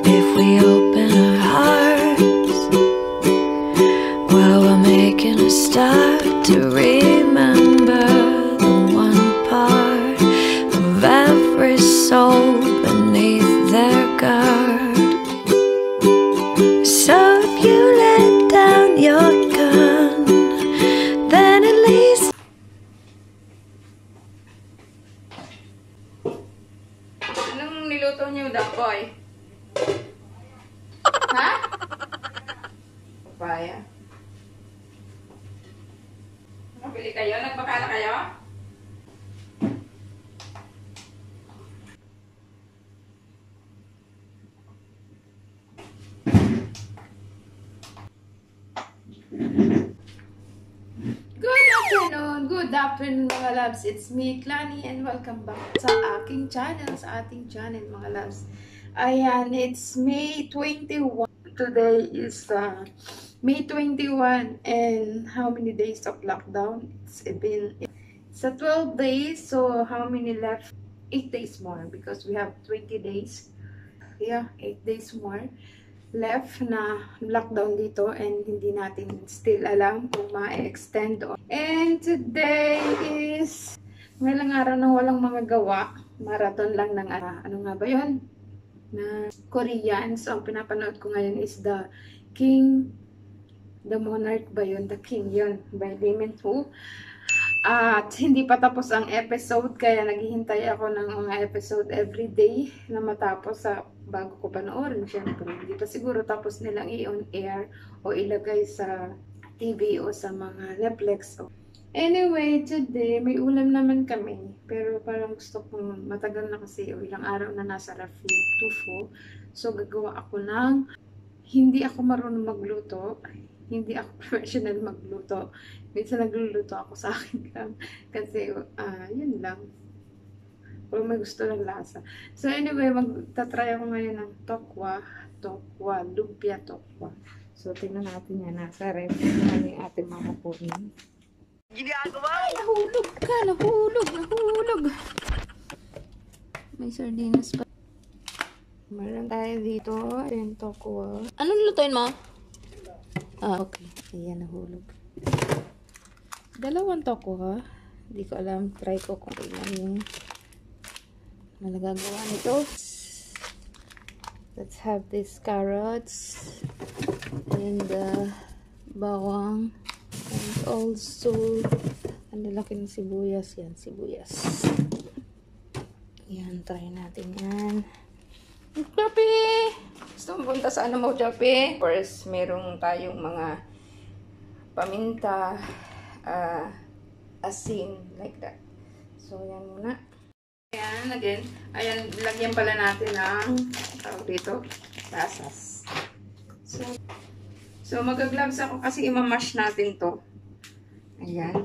if we open our hearts? Well, we're making a start to remember the one part of every soul beneath their guard. So if you let down your gun, then at least. Anong niluto niyo, Dapoy? Ha? Papaya. Nakabili kayo? Nagbakala kayo? Good afternoon mga loves. It's me, Clany, and welcome back sa aking channel, mga loves. Ayan, it's May 21. Today is May 21, and how many days of lockdown? It's 12 days, so how many left? 8 days more, because we have 20 days. Yeah, 8 days more left na lockdown dito, and hindi natin still alam kung ma-extend. And today is ngalang araw na walang mga gawa, marathon lang ng ano nga ba yun? Na Korean. So ang pinapanood ko ngayon is The Monarch ba yun? The King yun, by Lee Min-ho. At hindi pa tapos ang episode, kaya naghihintay ako ng mga episode every day na matapos bago ko panoorin. Siyempre, hindi pa siguro tapos nilang i-on air o ilagay sa TV o sa mga Netflix. Anyway, today may ulam naman kami, pero parang gusto kong matagal na kasi o ilang araw na nasa ref yung tofu. So gagawa ako hindi ako marunong magluto. Hindi ako professional magluto. Minsan nagluluto ako sa akin lang. Kasi, yun lang. Kung may gusto ng lasa. So anyway, magtatry ako ngayon ng lumpia tokwa. So tingnan natin yan. Nasa ref. Ano yung ating mamakunin. Ay, nahulog. May sardinas pa. Meron tayo dito. Ayan, tokwa. Anong lutuin mo? Okay. Ayan, nahulog. Dalawang toko ha. Hindi ko alam. Try ko kung ilan yung nagagawa nito. Let's have these carrots. And bawang. And also, ang lalaki ng sibuyas. Yan, sibuyas. Yan, try natin yan. Jopi! Gusto mo punta sa mo, Jopi? First, merong tayong mga paminta, asin, like that. So, yan muna. Ayan, again. Ayan, lagyan pala natin ng tawag dito, pasas. So mag-gloves ako kasi imamash natin to. Ayan.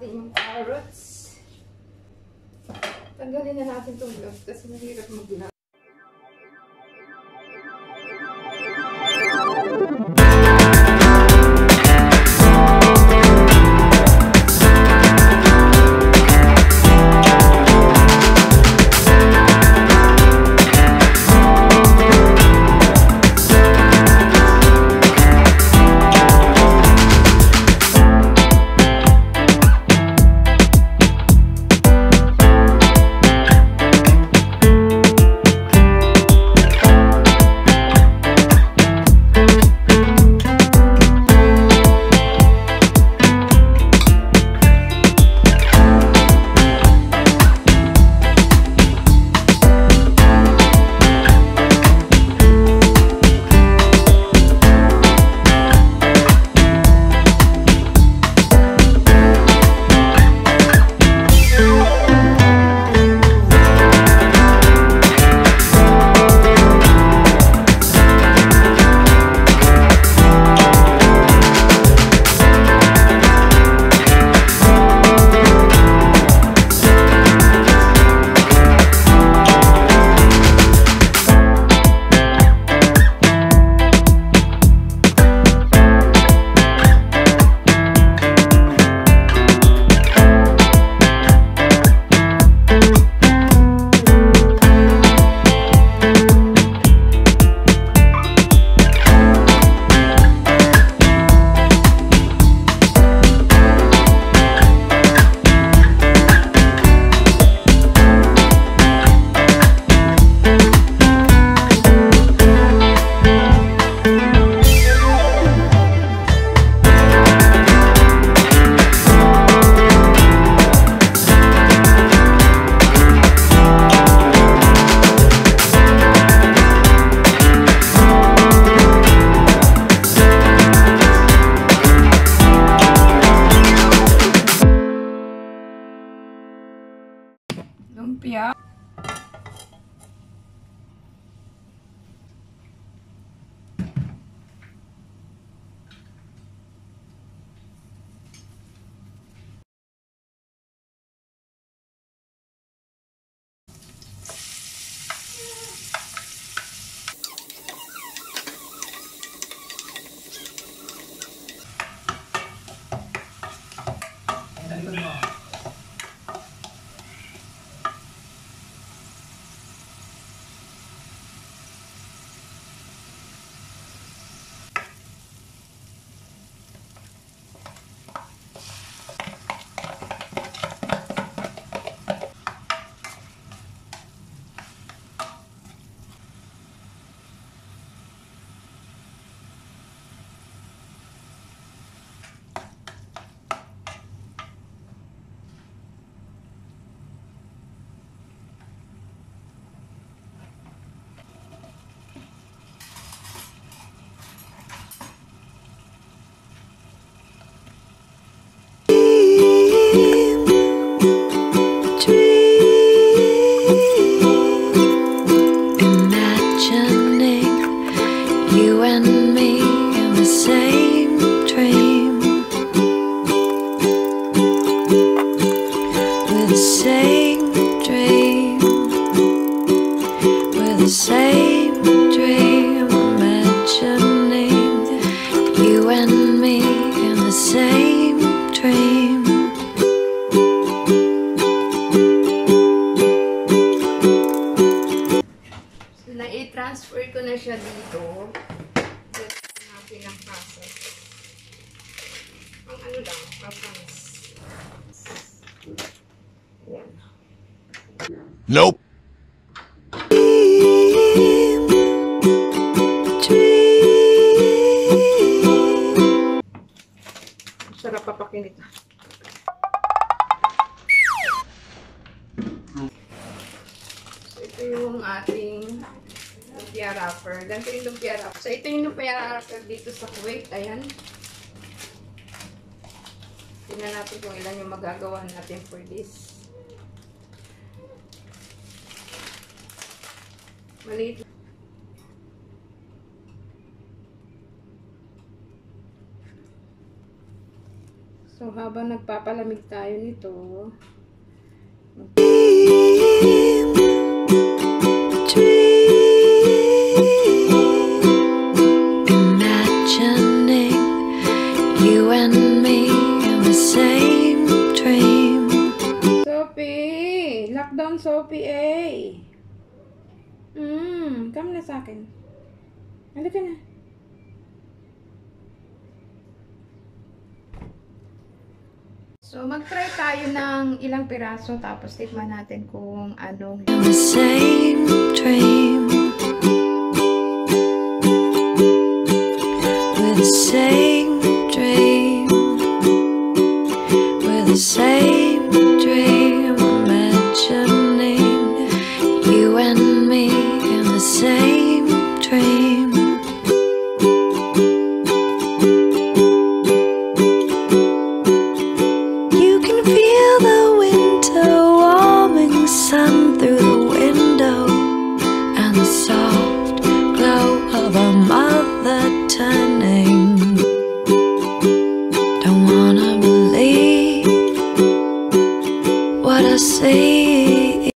natin yung carrots. Tanggalin na natin itong gloves kasi mahirap mag-gloves. Lumpia. You and me in the same dream, with the same dream, with the same dream, imagining you and me in the same dream. So, na-transfer ko na siya dito. Pinang-process. Ang ano lang, papangs. Ayan. Nope. Sarap papakinig. So, ito yung ating lumpia wrapper. Ganito yung lumpia wrapper. So, ito yung lumpia wrapper dito sa Kuwait. Ayan. Tingnan natin kung ilan yung magagawa natin for this. Maliit. So, So, habang nagpapalamig tayo nito, imagining you and me in the same dream. Sophie! Lockdown, Sophie, eh! Come na sa akin. Halika na. So, mag-try tayo ng ilang piraso tapos tikman natin kung anong In the same dream, with the same dream, with the same dream, imagining you and me in the same dream. You can feel the winter warming sun through the window, and the soft glow of a mother turning. Don't wanna believe what I see.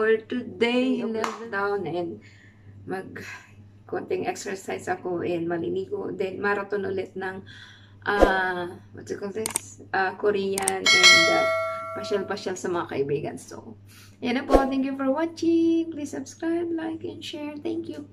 for today, down and konting exercise ako and maliligo. Then marathon ulit ng what do you call this? Korean and pasyal-pasyal sa mga kaibigan. So, yan na po. Thank you for watching. Please subscribe, like, and share. Thank you.